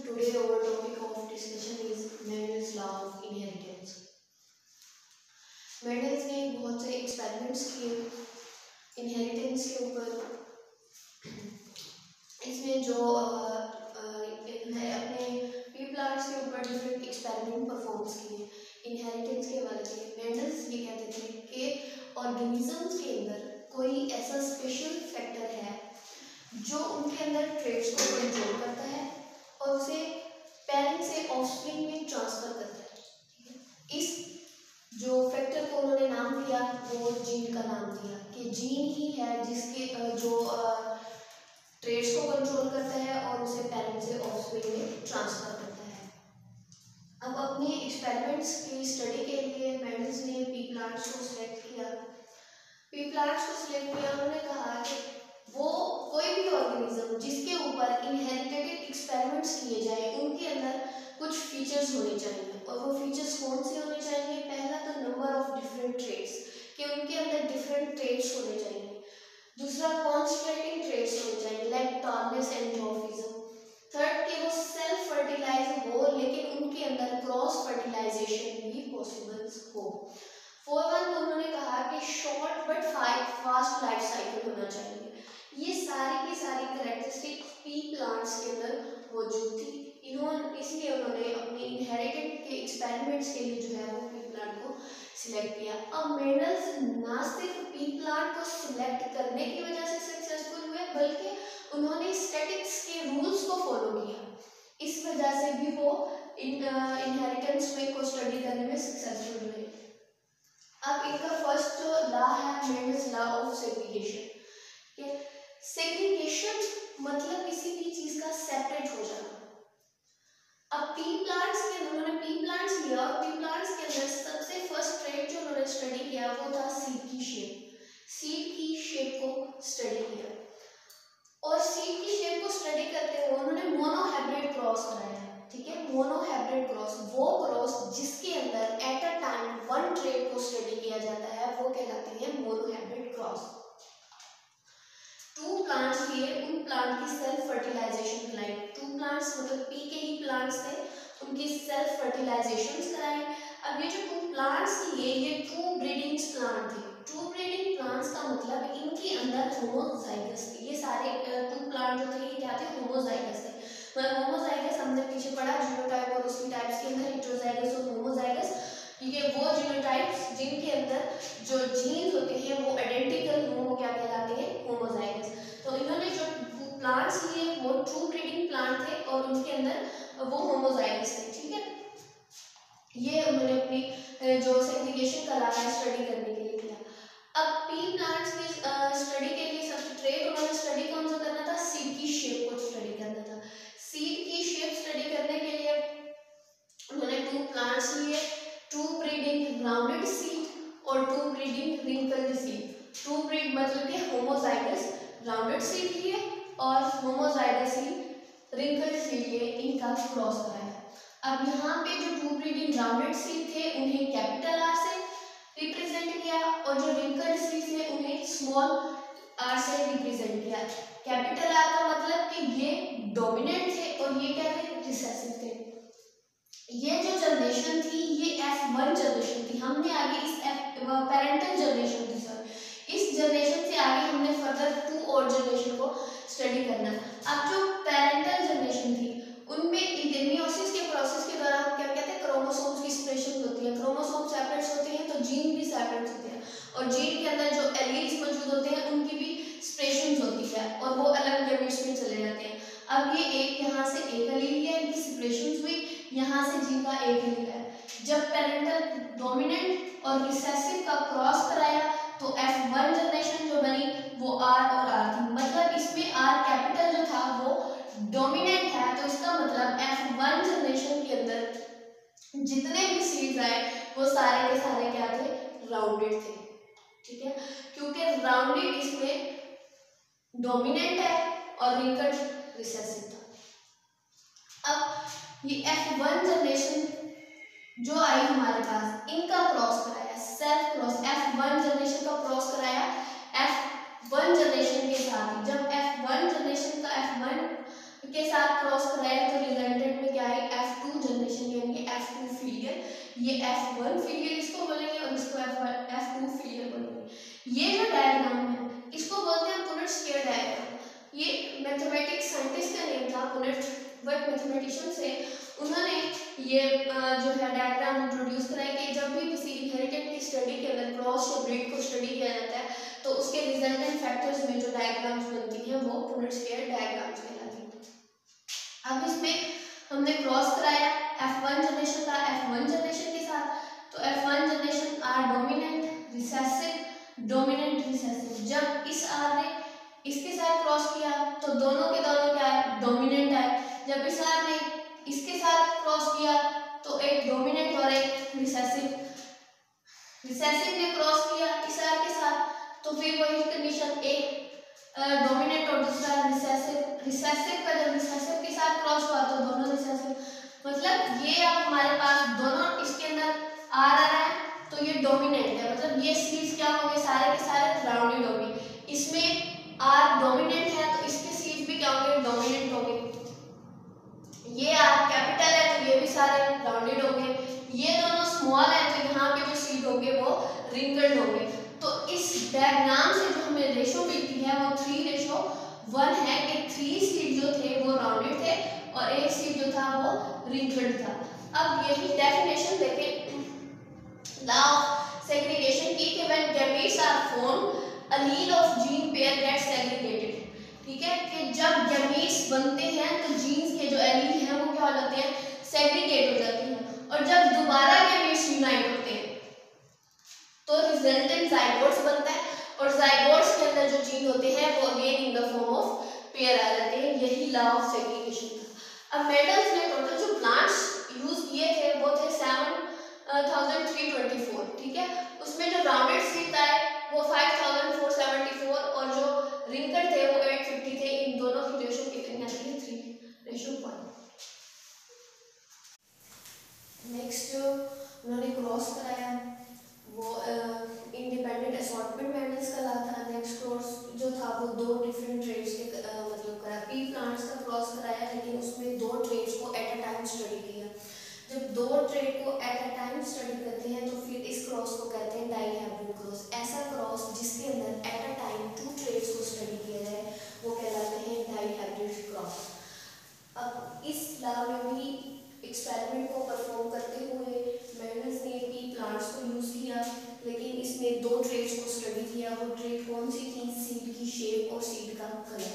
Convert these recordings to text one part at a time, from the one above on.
Today our topic of discussion is Mendel's law of inheritance. Mendel's ने बहुत से experiments किए इनहेरिटेंस के ऊपर। इसमें जो अपने पी प्लांट्स के ऊपर डिफरेंट एक्सपेरिमेंट परफॉर्म किए इनहेरिटेंस के बारे में। मेंडल्स ये कहते थे कि ऑर्गेनिजम्स के अंदर कोई ऐसा स्पेशल फैक्टर है जो उनके अंदर ट्रेट्स को कंट्रोल करता है और उसे पेरेंट से ऑफस्प्रिंग में ट्रांसफर करता है। इस जो फैक्टर को उन्होंने नाम दिया वो जीन का नाम दिया कि जीन ही है जिसके जो ट्रेट्स को कंट्रोल करता है और उसे पेरेंट से ऑफस्प्रिंग में ट्रांसफर करता है। अब अपने एक्सपेरिमेंट्स की स्टडी के लिए मेंडल्स ने पी प्लांट्स को सिलेक्ट किया। उन्होंने कहा कि वो कोई भी ऑर्गेनिज्म जिसके ऊपर इनहेरिटेड एक्सपेरिमेंट्स किए जाए उनके अंदर कुछ फीचर्स होने चाहिए और वो फीचर्स कौन से होने चाहिए। पहला तो नंबर ऑफ डिफरेंट ट्रेट्स कि उनके अंदर डिफरेंट ट्रेट्स होने चाहिए। दूसरा कॉन्स्टिट्यूटिंग ट्रेट्स होने चाहिए like tallness and dwarfism. Third कि वो सेल्फ फर्टिलाइज हो लेकिन उनके अंदर क्रॉस फर्टिलाइजेशन भी पॉसिबल हो। फोर्थ वन उन्होंने कहा कि short but fast life cycle होना चाहिए। ये सारी की सारी कैरेक्टरिस्टिक पी प्लांट्स के अंदर मौजूद थी। इसलिए उन्होंने अपने इनहेरिटेड के एक्सपेरिमेंट्स के लिए जो है वो पी प्लांट को सिलेक्ट किया। अब मेंडल्स ना सिर्फ पी प्लांट को सिलेक्ट करने की वजह से सक्सेसफुल हुए बल्कि उन्होंने स्टैटिक्स के रूल्स को फॉलो किया। इस वजह से भी वो इनहेरिटेंस में को स्टडी करने में सक्सेसफुल हुए। अब इनका फर्स्ट लॉ है Mendel's law of segregation. Segregation मतलब किसी भी चीज का सेपरेट हो जाना। अब पी प्लांट्स के उन्होंने पी प्लांट्स लिया और पी प्लांट्स के अंदर सबसे फर्स्ट ट्रेट जो उन्होंने स्टडी किया वो था सीड की शेप को स्टडी किया और सीड की शेप को स्टडी करते हुए उन्होंने मोनोहाइब्रिड क्रॉस कराया। ठीक है, मोनोहाइब्रिड क्रॉस वो क्रॉस जिसके अंदर at a time one trait को स्टडी किया जाता है वो कहलाती है मोनोहाइब्रिड क्रॉस। टू प्लांट्स लिए उन प्लांट की सेल्फ फर्टिलाइजेशन कराई। टू प्लांट्स मतलब पी के ही प्लांट्स थे, उनकी सेल्फ फर्टिलाइजेशन कराई। अब ये जो टू प्लांट्स लिए ये ट्रू ब्रीडिंग प्लांट थे। ट्रू ब्रीडिंग प्लांट्स का मतलब इनके अंदर होमोजाइगस थे। ये सारे टू प्लांट जो थे ये क्या थे, होमोजाइगस थे। मतलब होमोजाइगस हमने पीछे पढ़ा जीनोटाइप और उसकी टाइप्स के अंदर हेटेरोजाइगस और होमोजाइगस। ये वो जीनोटाइप्स जिनके अंदर जो जीन्स होते हैं वो आइडेंटिकल हो वो क्या कहलाते हैं, होमोजाइगस। तो इन्होंने जो प्लांट्स लिए वो ट्रू ब्रीडिंग प्लांट थे और उनके अंदर वो होमोजाइगस थे। ठीक है, ये उन्होंने अपनी जो सेग्रीगेशन का लॉ स्टडी करने के लिए किया। अब पी प्लांट्स की स्टडी के लिए सबसे ट्रेट उन्होंने स्टडी कौन सा करना था, सीड की शेप को स्टडी करना था। सीड की शेप स्टडी करने के लिए उन्होंने टू प्लांट्स लिए, ट्रू ब्रीडिंग राउंडेड सीड और true breeding wrinkled seed. True breed मतलब कि होमोजाइगस राउंडेड सीड लिए और होमोजाइगस रिंकल्ड सीड लिए, इनका क्रॉस कराया। अब यहाँ पे जो ट्रू ब्रीडिंग राउंडेड सीड थे उन्हें कैपिटल आर से रिप्रेजेंट किया और जो रिंकल्ड सीड थे उन्हें स्मॉल आर से रिप्रेजेंट किया। कैपिटल आर का मतलब कि ये डोमिनेंट थे और ये क्या थे, रिसेसिव थे। ये जो जनरेशन थी ये F1 जनरेशन थी। हमने आगे इस पेरेंटल जनरेशन थी सर, इस जनरेशन से आगे हमने फर्दर 2 और जनरेशन को स्टडी करना। अब जो पेरेंटल जनरेशन थी उनमें मियोसिस के प्रोसेस के दौरान क्या कहते हैं, क्रोमोसोम्स की सेपरेशन होती है। क्रोमोसोम सेपरेट होते हैं तो जीन भी सेपरेट होते हैं और जीन के अंदर जो एलील्स मौजूद होते हैं उनकी भी सेपरेशन होती है और वो अलग गैमेट्स में चले जाते हैं। अब ये एक यहाँ से एक एलील है, इनकी सेपरेशन हुई, यहाँ से जीन का एक एलील है। जब पेरेंटल डोमिनेंट और रिसेसिव का क्रॉस कराया तो F1 जनरेशन जो बनी वो R और R थी। मतलब इसमें R कैपिटल जो था वो डोमिनेंट है तो इसका मतलब F1 जनरेशन के अंदर जितने भी सीड्स आए वो सारे के सारे क्या थे, राउंडेड थे। ठीक है, क्योंकि राउंडेड इसमें डोमिनेंट है और रिंकल्ड रिसेसिव था। अब ये F1 जनरेशन जो आई हमारे पास इनका क्रॉस कराया, सेल्फ क्रॉस F1 जनरेशन का क्रॉस कराया F1 जनरेशन के साथ। जब F1 जनरेशन का F1 के साथ क्रॉस कराया तो रिजल्टेंट आई F2 जनरेशन यानी F2 फीलियल, ये F1 फीलियल इसको बोलेंगे और इसको F2 फीलियल बोलेंगे। ये जो डायग्राम है इसको बोलते हैं पुनेट स्क्वायर डायग्राम। ये मैथमेटिक्स साइंटिस्ट का नेम था पुनेट, बट मैथमेटिशियन से उन्होंने ये जो है डायग्राम इंट्रोड्यूस कराया कि जब भी किसी इनहेरिटेड की स्टडी के अंदर क्रॉस या ब्रीड को स्टडी किया जाता है तो उसके रिजल्टेंट फैक्टर्स में जो डायग्राम्स बनती हैं वो पुनेट स्क्वायर डायग्राम्स कहलाती हैं। अब इसमें हमने क्रॉस कराया F1 जनरेशन का F1 जनरेशन के साथ, तो F1 generation are dominant recessive dominant recessive. जब इस आर ने इसके साथ क्रॉस किया तो दोनों के दोनों क्या है, डोमिनेंट है। जब इस आर ने इसके साथ क्रॉस किया तो एक डोमिनेंट और एक रिसेसिव, रिसेसिव ने क्रॉस किया इस आर के साथ तो फिर वही कंडीशन, एक डोमिनेंट और दूसरा रिसेसिव। रिसेसिव का जब रिसेसिव के साथ क्रॉस हुआ तो दोनों रिसेसिव, मतलब ये अब हमारे पास दोनों इसके अंदर आर आ रहा है तो ये डोमिनेंट है, मतलब ये सीड्स क्या होंगे, सारे के सारे राउंडेड होंगे। इसमें आर डोमिनेंट है तो इसके सीड्स भी क्या होंगे, डोमिनेंट होंगे। ये आर कैपिटल है तो ये भी सारे राउंडेड होंगे। ये दोनों स्मॉल है तो यहाँ पे जो सीड होंगे वो रिंकल्ड होंगे। तो इस डायग्राम से जो हमें रेशो मिलती है वो 3:1 है कि 3 सीड जो थे वो राउंडेड थे और एक सीड जो था वो रिंकल्ड था। अब यही डेफिनेशन देखें लॉ ऑफ सेग्रीगेशन की कि when gametes are formed allele of gene pair gets segregated। ठीक है कि जब गैमेट्स बनते हैं तो जीन्स के जो एलील हैं वो क्या हो जाते हैं, सेग्रीगेट हो जाते हैं। और जब दोबारा गैमेट्स यूनाइट होते हैं तो रिजल्टेंट जाइगोट्स बनता है और जाइगोट्स के अंदर जो जीन होते हैं वो again in the form of pair आ जाते हैं। यही लॉ ऑफ सेग्रीगेशन था। अब मेंडल्स ने टोटल जो प्लांट्स यूज किए थे वो थे 7324। ठीक है, उसमें जो राउंडेड सीड आए वो 5474 और जो रिंकल्ड थे वो 850 थे। इन दोनों की रेशो कितनी आती है, 3:1। नेक्स्ट जो उन्होंने क्रॉस कराया वो इंडिपेंडेंट असॉर्टमेंट मेंडल्स का था। नेक्स्ट क्रॉस जो था वो 2 डिफरेंट ट्रेड्स के मतलब करा, पी प्लांट्स का क्रॉस कराया लेकिन उसमें 2 ट्रेड्स को एट अ टाइम स्टडी किया। जब 2 ट्रेड को एट अ टाइम स्टडी करते हैं तो फिर इस क्रॉस को कहते हैं डाईहाइब्रिड क्रॉस। ऐसा क्रॉस जिसके अंदर एट अ टाइम 2 ट्रेड्स को स्टडी किया जाए वो कहलाते हैं डाईहाइब्रिड क्रॉस। अब इस लॉ में भी एक्सपेरिमेंट को परफॉर्म करते हुए मेंडल्स ने पी प्लांट्स को यूज किया लेकिन इसमें 2 ट्रेड्स को स्टडी किया। वो ट्रेड कौन सी थी, सीड की शेप और सीड का कलर।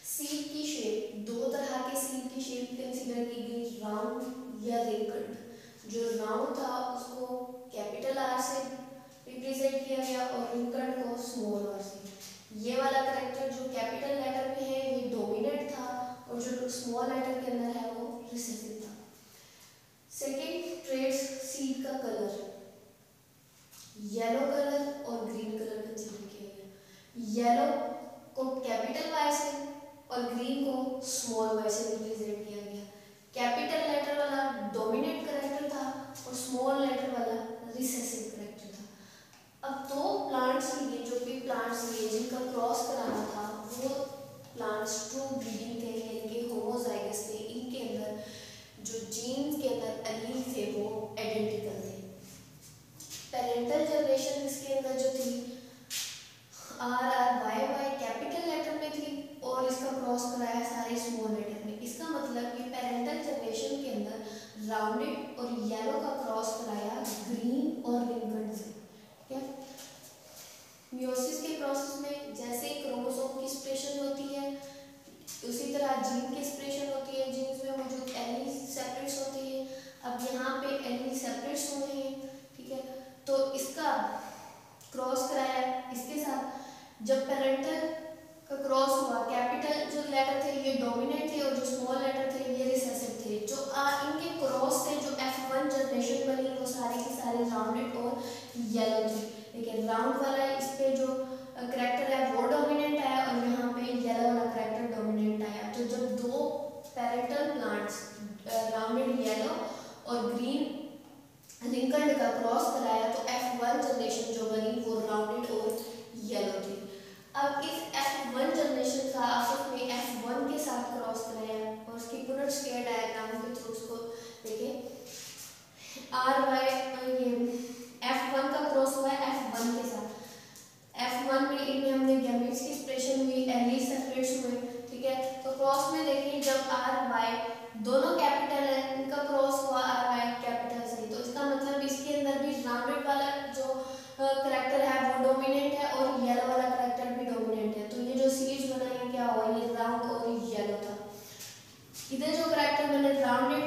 सीड की शेप, 2 तरह के सीड की शेप कंसीडर की गई, राउंड या रिंकल्ड। जो राउंड था उसको कैपिटल आर से रिप्रेजेंट किया गया और रिंकल्ड को स्मॉल आर से। ये वाला कैरेक्टर जो कैपिटल लेटर में है ये डोमिनेंट था और जो स्मॉल लेटर के अंदर है वो रिसेसिव था। सेकेंड ट्रेड्स, सीड का कलर, येलो कलर और ग्रीन कलर कंसीडर किया गया। येलो को कैपिटल वाई से और ग्रीन को स्मॉल वाई से रिप्रेजेंट किया गया। कैपिटल लेटर वाला डोमिनेंट कैरेक्टर था और स्मॉल लेटर वाला रिसेसिव कैरेक्टर था। अब 2 प्लांट्स लिए जो भी प्लांट्स लिए जिनका क्रॉस कराना था वो प्लांट्स ट्रू ब्रीडिंग थे यानी कि होमोजाइगस थे। इनके अंदर जो जीन के अंदर एलील थे वो आइडेंटिकल थे। पेरेंटल जनरेशन इसके अंदर जो थी RRYY कैपिटल लेटर में थी और इसका क्रॉस कराया सारे स्मॉल लेटर में। इसका मतलब कि पेरेंटल जनरेशन के अंदर राउंडेड और येलो का क्रॉस कराया ग्रीन और रिंकल्ड से। ठीक है, मियोसिस के प्रोसेस में जैसे क्रोमोसोम की स्प्रेशन होती है उसी तरह जीन की स्प्रेशन होती है। जीन्स में मौजूद एलील सेपरेट्स होती है। अब यहाँ पे एलील सेपरेट्स हो रहे हैं। ठीक है, तो इसका क्रॉस कराया इसके साथ। जब पेरेंटल का क्रॉस हुआ, कैपिटल जो लेटर थे ये डोमिनेंट थे और जो स्मॉल लेटर थे ये रिसेसिव थे। जो इनके क्रॉस से जो F1 जनरेशन बनी वो सारे के सारे राउंडेड और येलो थे। लेकिन राउंड वाला इस पे जो कैरेक्टर है वो डोमिनेंट आया और यहाँ पे येलो वाला कैरेक्टर डोमिनेंट आया। तो जब 2 पेरेंटल प्लांट्स राउंडेड येलो और ग्रीन रिंकल्ड का क्रॉस कराया तो F1 जनरेशन जो बनी वो राउंडेड और येलो थी। अब इस F1 जनरेशन का आपस में F1 के साथ क्रॉस कराया और उसकी पुनर्स्क्वायर वाई दोनों कैपिटल है, इनका क्रॉस हुआ आर वाई कैपिटल से, तो इसका मतलब इसके अंदर भी राउंडेड वाला जो करेक्टर है वो डोमिनेंट है और येलो वाला करेक्टर भी डोमिनेंट है। तो ये जो सीरीज बना है क्या हुआ, ये राउंड और येलो था। इधर जो करेक्टर मैंने राउंडेड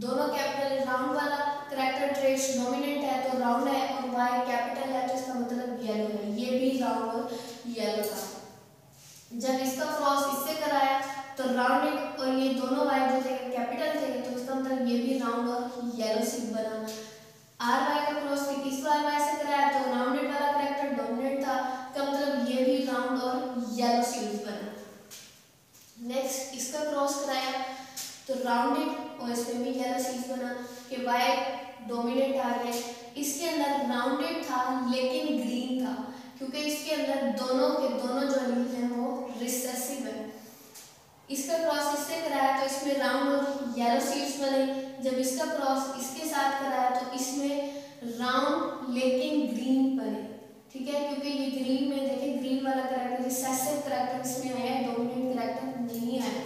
दोनों कैपिटल राउंड वाला करेक्टर ट्रेस डोमिनेंट है तो राउंड है और वाई कैपिटल है तो इसका मतलब येलो है, ये भी राउंड और येलो था। जब इसका क्रॉस इससे कराया तो राउंड और ये दोनों वाई जो थे कैपिटल थे तो इसका मतलब ये भी राउंड और येलो सीट बना। आर वाई का क्रॉस इस वाई से कराया तो राउंडेड वाला करेक्टर डोमिनेंट था, इसका मतलब ये भी राउंड और येलो सीट बना। नेक्स्ट इसका क्रॉस कराया तो राउंडेड और इसमें भी येलो सीट बना कि वाई डोमिनेंट आ गया। इसके अंदर राउंडेड था लेकिन ग्रीन था क्योंकि इसके अंदर दोनों के दोनों जो एलिमेंट हैं वो रिसेसिव है। इसका क्रॉस इससे कराया तो इसमें राउंड और येलो सीड्स बने। जब इसका क्रॉस इसके साथ कराया तो इसमें राउंड लेकिन ग्रीन बने, ठीक है, क्योंकि ये ग्रीन में देखिए ग्रीन वाला करेक्टर रिसेसिव करेक्टर इसमें आया, डोमिनेंट करेक्टर नहीं आया।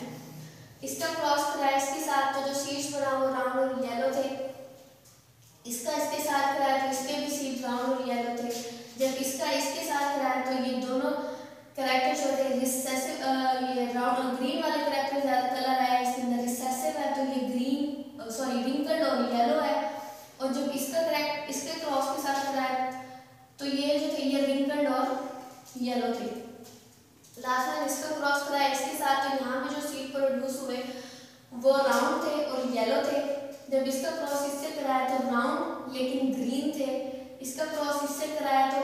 इसका क्रॉस कराया इसके साथ तो जो सीड्स बना वो राउंड और येलो थे। इसका इसके साथ कराया तो इसके भी सीड्स राउंड और येलो थे। जब इसका इसके साथ कराया तो ये दोनों करेक्टर जो थे रिसेसिव, ये राउंड ग्रीन वाले करेक्टर ज्यादा कलर आया इसके अंदर रिसेसिव है तो ये ग्रीन सॉरी रिंकल्ड और येलो है। और जब इसका करेक्ट इसके क्रॉस के साथ कराया तो ये जो थे ये रिंकल्ड और येलो थे। लास्ट में इसका क्रॉस कराया इसके साथ तो यहाँ पे जो सीड प्रोड्यूस हुए वो राउंड थे और येलो थे। जब इसका क्रॉस इससे कराया तो राउंड लेकिन ग्रीन थे। इसका क्रॉस इससे कराया तो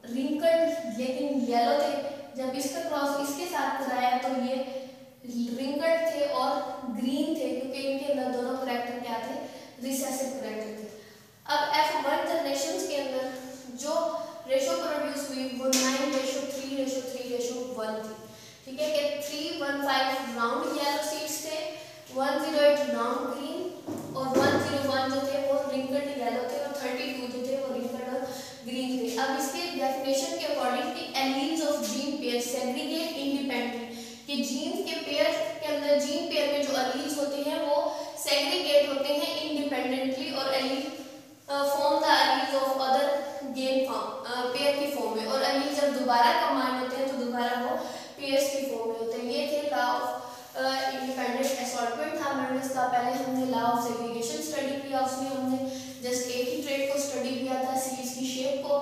रिंकल्ड लेकिन येलो थे। जब इसका क्रॉस इसके साथ कराया तो ये रिंकल्ड थे और ग्रीन थे क्योंकि इनके अंदर दोनों करेक्टर क्या थे, रिसेसिव करेक्टर थे। अब F1 जनरेशन के अंदर जो रेशो प्रोड्यूस हुई वो 9:3:3:1 थी, ठीक है, कि 315 राउंड येलो सीड्स थे, 108 राउंड ग्रीन और 101 जो थे वो रिंकल्ड येलो थे और 32 जो थे वो रिंकल्ड और ग्रीन थे। अब इसके डेफिनेशन के अकॉर्डिंग कि alleles of gene pair segregate independently, कि जीन के पेयर के अंदर जीन पेयर में जो एलील्स होते हैं वो सेग्रीगेट होते हैं इंडिपेंडेंटली और allele form the alleles of other gain form pair की फॉर्म में, और एलील जब दोबारा कंबाइन होते हैं तो दोबारा वो पेयर्स की फॉर्म में होते हैं। ये थे लॉ ऑफ इंडिपेंडेंट असॉर्टमेंट था। मैंने इसका पहले हमने लॉ ऑफ सेग्रीगेशन स्टडी किया, उसमें हमने जस्ट एक ही ट्रेट को स्टडी किया था, सीड्स की शेप को।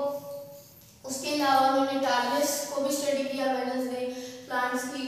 उसके अलावा मैंने टार्गेट्स को भी स्टडी किया, वेनेस में प्लांट्स की